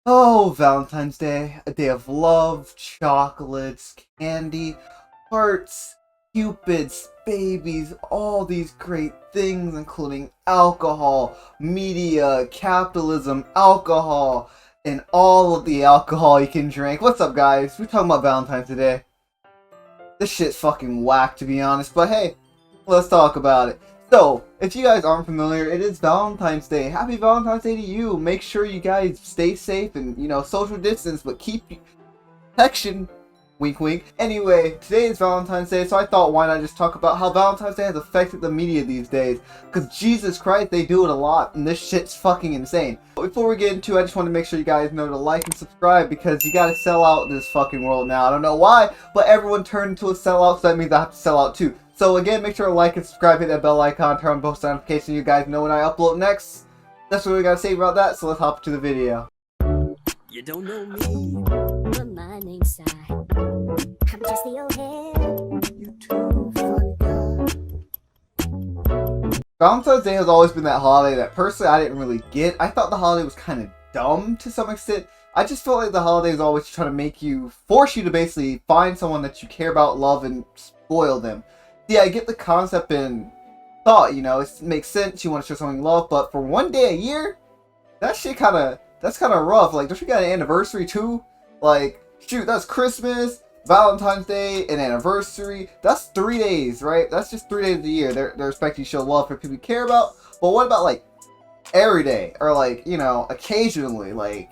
Oh, Valentine's Day, a day of love, chocolates, candy, hearts, cupids, babies, all these great things, including alcohol, media, capitalism, alcohol, and all of the alcohol you can drink. What's up, guys? We're talking about Valentine's today. This shit's fucking whack, to be honest, but hey, let's talk about it. So, if you guys aren't familiar, it is Valentine's Day. Happy Valentine's Day to you. Make sure you guys stay safe and, social distance, but keep protection. Wink, wink. Anyway, today is Valentine's Day, so I thought, why not just talk about how Valentine's Day has affected the media these days? Because Jesus Christ, they do it a lot, and this shit's fucking insane. But before we get into it, I just want to make sure you guys know to like and subscribe, because you gotta sell out this fucking world now. I don't know why, but everyone turned into a sellout, so that means I have to sell out too. So again, make sure to like and subscribe, hit that bell icon, turn on post notifications so you guys know when I upload next. That's what we gotta say about that, so let's hop to the video. You don't know me, but my name's Sai. I'm just the old head. You too funny guy. Valentine's Day has always been that holiday that personally I didn't really get. I thought the holiday was kind of dumb to some extent. I just felt like the holiday is always trying to force you to basically find someone that you care about, love, and spoil them. Yeah, I get the concept and thought, it makes sense, you want to show someone you love, but for one day a year, that's kind of rough. Like, don't you got an anniversary too? Like, shoot, that's Christmas, Valentine's Day, and anniversary. That's 3 days, right? That's just 3 days of the year. They're expecting you to show love for people you care about. But what about, like, every day? Or, like, occasionally? Like,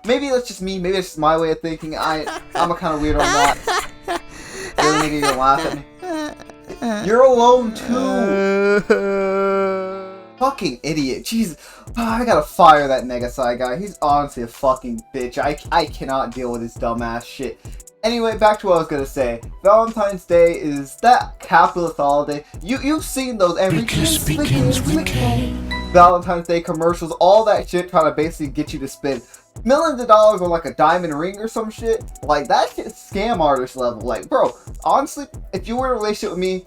maybe that's just me. Maybe it's just my way of thinking. I'm a kind of weird on that. Really, nigga, you're gonna laugh at me. You're alone too. Fucking idiot. Jesus. I gotta fire that Negasai guy. He's honestly a fucking bitch. I cannot deal with his dumbass shit. Anyway, back to what I was gonna say. Valentine's Day is that capitalist holiday. You've seen those every begins with K. Valentine's Day commercials, all that shit trying to basically get you to spend millions of dollars on like a diamond ring or some shit. Like, that shit's scam artist level. Like, bro, honestly, if you were in a relationship with me,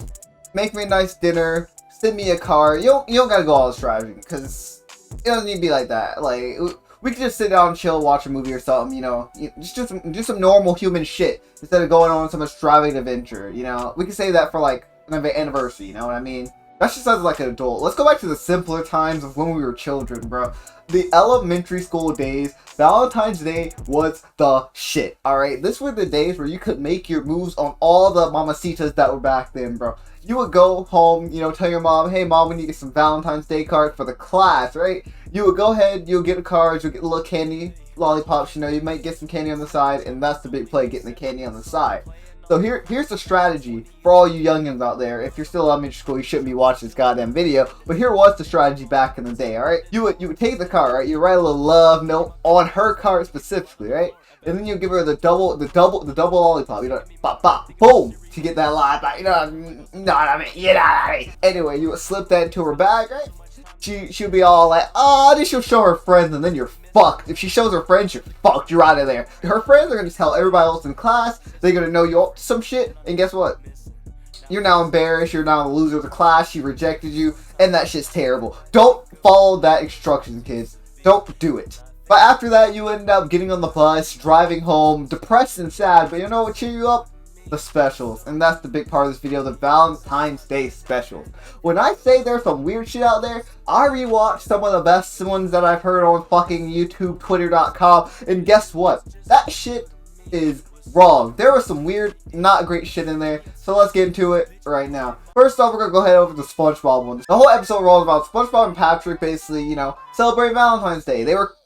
make me a nice dinner, send me a car, you don't gotta go all extravagant, because it doesn't need to be like that. Like, we could just sit down and chill, watch a movie or something, just do some normal human shit instead of going on some extravagant adventure. We could say that for like an anniversary, you know what I mean? That's just as like an adult. Let's go back to the simpler times of when we were children, bro. The elementary school days, Valentine's Day was the shit, alright? This were the days where you could make your moves on all the mamacitas that were back then, bro. You would go home, tell your mom, hey mom, we need to get some Valentine's Day cards for the class, right? You would go ahead, you'll get the cards, you'll get a little candy, lollipops, you might get some candy on the side, and that's the big play, getting the candy on the side. So here's the strategy for all you youngins out there. If you're still in elementary school, you shouldn't be watching this goddamn video. But here was the strategy back in the day, alright? You would take the card, right? You write a little love note on her card specifically, right? And then you give her the double lollipop, pop, pop, boom, to get that lollipop, Anyway, you would slip that into her bag, right? She'll be all like, oh, then she'll show her friends, and then you're fucked. If she shows her friends, you're fucked. You're out of there. Her friends are gonna tell everybody else in class. They're gonna know you're up to some shit, and guess what? You're now embarrassed. You're now the loser of the class. She rejected you, and that shit's terrible. Don't follow that instruction, kids. Don't do it. But after that, you end up getting on the bus, driving home, depressed and sad. But you know what cheer you up? The specials. And that's the big part of this video, the Valentine's Day specials. When I say there's some weird shit out there, I rewatched some of the best ones that I've heard on fucking YouTube, Twitter.com, and guess what? That shit is wrong. There was some weird, not great shit in there, so let's get into it right now. First off, we're gonna go ahead over the Spongebob one. The whole episode rolls about SpongeBob and Patrick basically, celebrating Valentine's Day.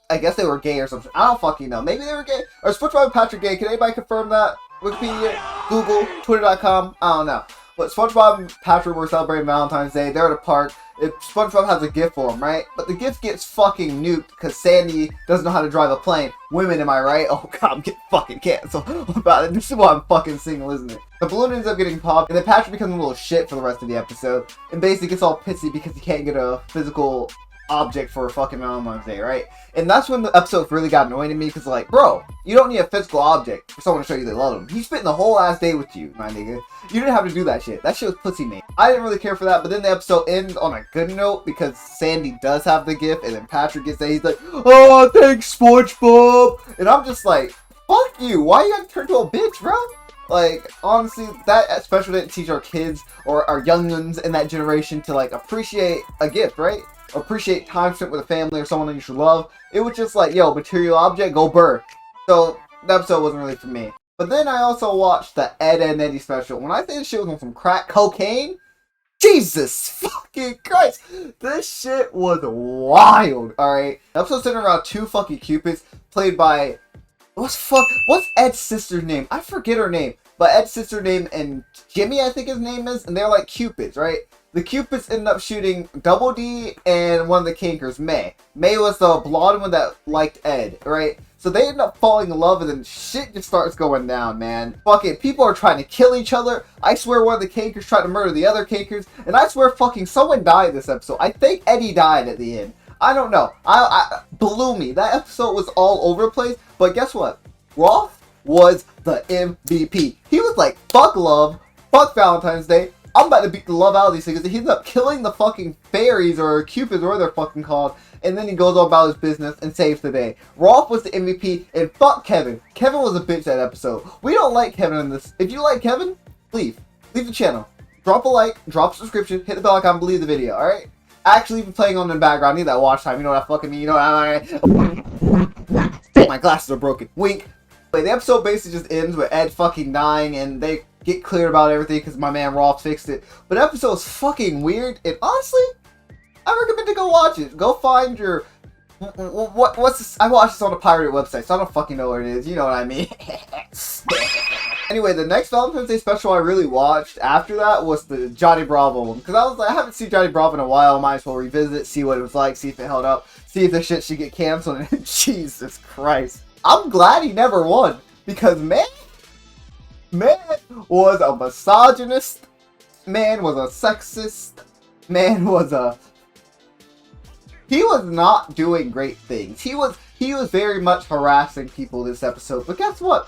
I guess they were gay or something. I don't fucking know. Maybe they were gay. Or SpongeBob and Patrick gay? Can anybody confirm that? Wikipedia, Google, Twitter.com, I don't know. But SpongeBob and Patrick were celebrating Valentine's Day. They're at a park. SpongeBob has a gift for him, right? But the gift gets fucking nuked because Sandy doesn't know how to drive a plane. Women, am I right? Oh god, I'm getting fucking canceled about it. This is why I'm fucking single, isn't it? The balloon ends up getting popped, and then Patrick becomes a little shit for the rest of the episode. And basically gets all pissy because he can't get a physical object for a fucking Valentine's Day, right? And that's when the episode really got annoying to me, because like, bro, you don't need a physical object for someone to show you they love them. He spent the whole ass day with you, my nigga. You didn't have to do that shit. That shit was pussy made. I didn't really care for that, but then the episode ends on a good note, because Sandy does have the gift, and then Patrick gets there. He's like, oh, thanks, SpongeBob. And I'm just like, fuck you. Why you gotta turn to a bitch, bro? Like, honestly, that special didn't teach our kids or our young ones in that generation to, like, appreciate a gift, right? Appreciate time spent with a family or someone that you should love. It was just like, yo, material object, go burr. So, the episode wasn't really for me. But then I also watched the Edd Eddy special. When I say this shit was on some crack cocaine, Jesus fucking Christ, this shit was wild, alright? The episode centered around two fucking cupids played by... What's Ed's sister's name? I forget her name. But Ed's sister name and Jimmy, I think his name is, and they're like cupids, right? The cupids ended up shooting Double D and one of the kinkers, May. May was the blonde one that liked Ed, right? So they end up falling in love, and then shit just starts going down, man. Fucking people are trying to kill each other. I swear one of the kinkers tried to murder the other kinkers, and I swear fucking someone died this episode. I think Eddie died at the end. I don't know. I blew me. That episode was all over the place. But guess what? Roth was the MVP. He was like, fuck love, fuck Valentine's Day. I'm about to beat the love out of these things. He ends up killing the fucking fairies or cupids or whatever they're fucking called. And then he goes on about his business and saves the day. Roth was the MVP, and fuck Kevin. Kevin was a bitch that episode. We don't like Kevin in this. If you like Kevin, leave. Leave the channel. Drop a like, drop a subscription, hit the bell icon, leave the video, alright? Actually, even playing on in the background, I need that watch time. You know what I fucking mean? You know what I... My glasses are broken. Wink. Wait, the episode basically just ends with Ed fucking dying, and they get clear about everything because my man Roth fixed it. But the episode's fucking weird, and honestly, I recommend to go watch it. Go find your... What's this? I watched this on a pirated website, so I don't fucking know what it is. You know what I mean? Anyway, the next Valentine's Day special I really watched after that was the Johnny Bravo one. Because I was like, I haven't seen Johnny Bravo in a while. Might as well revisit it, see what it was like, see if it held up, see if this shit should get canceled. And Jesus Christ. I'm glad he never won. Because man was a misogynist. Man was a sexist. Man was a... He was not doing great things. He was very much harassing people this episode. But guess what?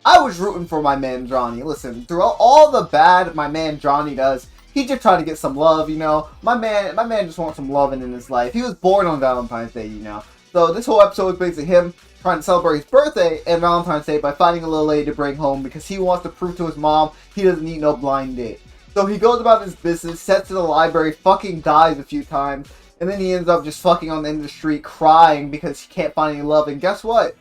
I was rooting for my man Johnny. Listen, through all the bad my man Johnny does, he just trying to get some love, you know. My man just wants some loving in his life. He was born on Valentine's Day, you know. So this whole episode is basically him trying to celebrate his birthday and Valentine's Day by finding a little lady to bring home because he wants to prove to his mom he doesn't need no blind date. So he goes about his business, sets to the library, fucking dies a few times, and then he ends up just fucking on the end of the street crying because he can't find any love. And guess what?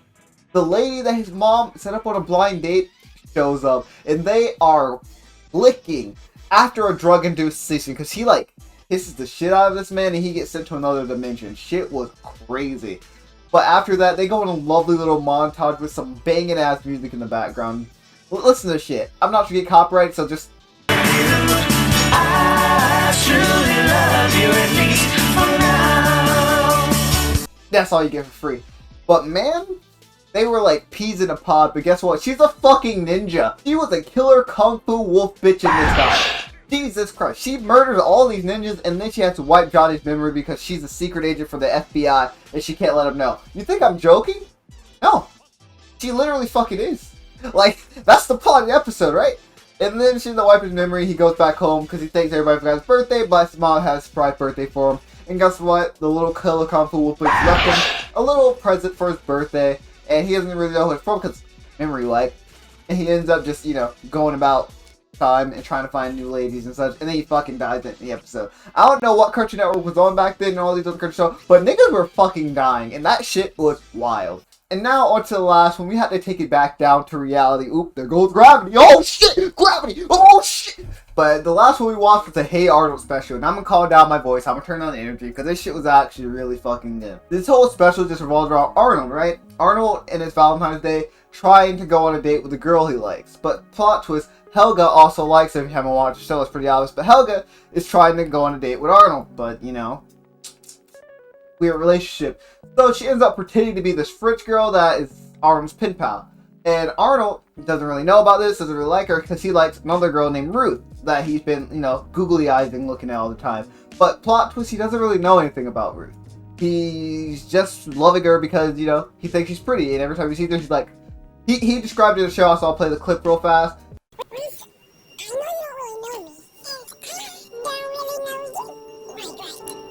The lady that his mom set up on a blind date shows up, and they are flicking after a drug-induced season because he like hisses the shit out of this man and he gets sent to another dimension. Shit was crazy. But after that, they go on a lovely little montage with some banging ass music in the background. Listen to this shit. I'm not sure to get copyright, so just... I truly love you, at least for now. That's all you get for free. But man, they were like peas in a pod, but guess what? She's a fucking ninja. She was a killer kung fu wolf bitch in this guy. Jesus Christ. She murders all these ninjas, and then she has to wipe Johnny's memory because she's a secret agent for the FBI, and she can't let him know. You think I'm joking? No. She literally fucking is. Like, that's the plot of the episode, right? And then she's to wipe his memory. He goes back home because he thinks everybody forgot his birthday, but his mom has a surprise birthday for him. And guess what? The little killer kung fu wolf bitch left him a little present for his birthday. And he doesn't really know who it's from because memory wipe. And he ends up just, you know, going about time and trying to find new ladies and such. And then he fucking dies in the episode. I don't know what Cartoon Network was on back then and all these other cartoon shows, but niggas were fucking dying. And that shit was wild. And now on to the last one. We had to take it back down to reality. Oop, there goes gravity. Oh shit! Gravity! Oh shit! But the last one we watched was the Hey Arnold special. And I'm gonna calm down my voice. I'm gonna turn on the energy because this shit was actually really fucking good. This whole special just revolves around Arnold, right? Arnold and his Valentine's Day trying to go on a date with a girl he likes. But plot twist, Helga also likes him. If you haven't watched the show, it's pretty obvious. But Helga is trying to go on a date with Arnold. But, you know, weird relationship. So she ends up pretending to be this French girl that is Arnold's pen pal. And Arnold doesn't really know about this, doesn't really like her, because he likes another girl named Ruth that he's been, you know, googly-eying looking at all the time. But plot twist, he doesn't really know anything about Ruth. he's just loving her because, you know, he thinks she's pretty, and every time he sees her, he's like, he described it in the show, so I'll play the clip real fast. Ruth, I know you don't really know me, and I don't really know you. Right.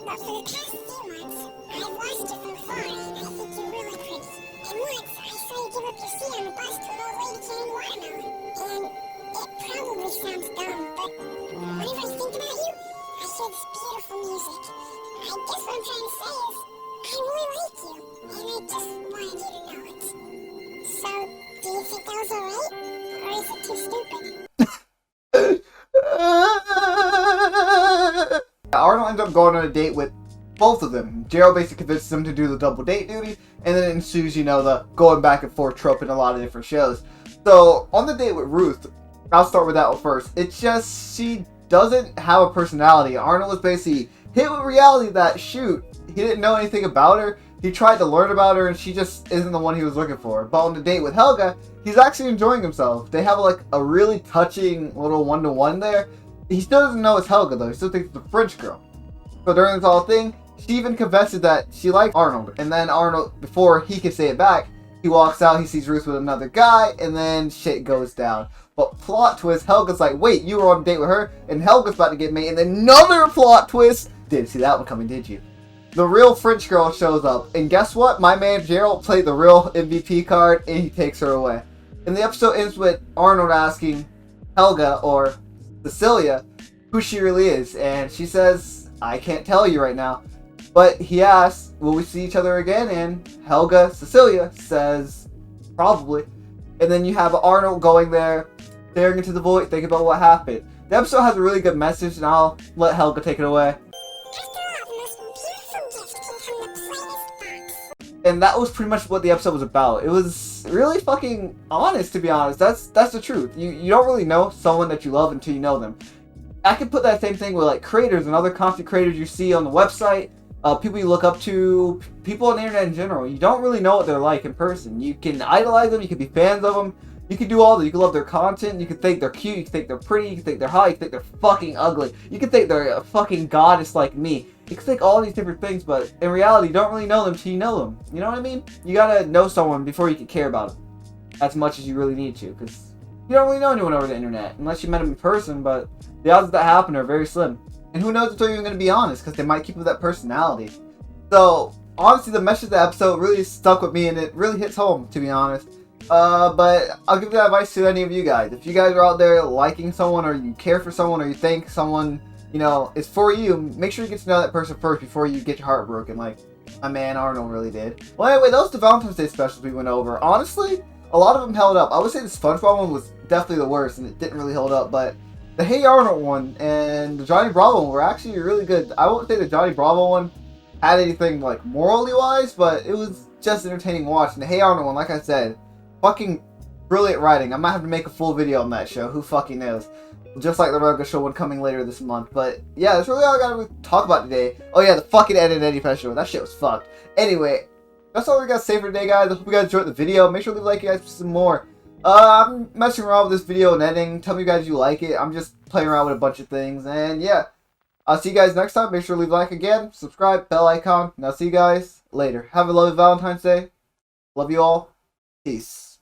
But for the past few months, I've watched you from afar, and I think you're really pretty. And once, I saw you give up your seat on the bus to an old lady carrying watermelon. And it probably sounds dumb, but whenever I think about you, I hear this beautiful music. I guess what I'm trying to say is, I really like you, and I just wanted you to know it. So, do you think that was alright? Or is it too stupid? Arnold ends up going on a date with both of them. Gerald basically convinces him to do the double date duty, and then it ensues, you know, the going back and forth trope in a lot of different shows. So, on the date with Ruth, I'll start with that one first. It's just, she doesn't have a personality. Arnold was basically hit with reality that, shoot, he didn't know anything about her. He tried to learn about her, and she just isn't the one he was looking for. But on the date with Helga, he's actually enjoying himself. They have like a really touching little one-to-one there. He still doesn't know it's Helga though. He still thinks it's a French girl. So during this whole thing, she even confesses that she liked Arnold. And then Arnold, before he can say it back, he walks out, he sees Ruth with another guy, and then shit goes down. But plot twist, Helga's like, wait, you were on a date with her, and Helga's about to get made. And then another plot twist. Didn't see that one coming, did you? The real French girl shows up, and guess what? My man Gerald played the real MVP card, and he takes her away. And the episode ends with Arnold asking Helga, or Cecilia, who she really is, and she says, I can't tell you right now. But he asks, will we see each other again? And Helga, Cecilia, says, probably. And then you have Arnold going there, staring into the void, thinking about what happened. The episode has a really good message, and I'll let Helga take it away. And that was pretty much what the episode was about. It was really fucking honest, to be honest. That's the truth. You don't really know someone that you love until you know them. I could put that same thing with like creators and other content creators you see on the website, people you look up to, people on the internet in general. You don't really know what they're like in person. You can idolize them, you can be fans of them, you can do all that. You can love their content, you can think they're cute, you can think they're pretty, you can think they're hot, you can think they're fucking ugly, you can think they're a fucking goddess like me. You can think all these different things, but in reality, you don't really know them till you know them. You know what I mean? You gotta know someone before you can care about them as much as you really need to, because you don't really know anyone over the internet, unless you met them in person, but the odds of that happen are very slim. And who knows if they're even going to be honest, because they might keep with that personality. So, honestly, the message of the episode really stuck with me, and it really hits home, to be honest. But I'll give that advice to any of you guys. If you guys are out there liking someone, or you care for someone, or you think someone, you know, is for you, make sure you get to know that person first before you get your heart broken, like my man Arnold really did. Well, anyway, those are the Valentine's Day specials we went over. Honestly, a lot of them held up. I would say the Spongebob one was definitely the worst, and it didn't really hold up, but the Hey Arnold one and the Johnny Bravo one were actually really good. I won't say the Johnny Bravo one had anything like morally wise, but it was just entertaining watch. And the Hey Arnold one, like I said, fucking brilliant writing. I might have to make a full video on that show. Who fucking knows? Just like the regular show one coming later this month. But yeah, that's really all I gotta talk about today. Oh yeah, the fucking Edd Eddy special. That shit was fucked. Anyway, that's all we got to say for today, guys. I hope you guys enjoyed the video. Make sure to leave a like, you guys, for some more. I'm messing around with this video and editing. Tell me, guys, you like it. I'm just playing around with a bunch of things. And yeah, I'll see you guys next time. Make sure to leave a like again, subscribe, bell icon, and I'll see you guys later. Have a lovely Valentine's Day. Love you all. Peace.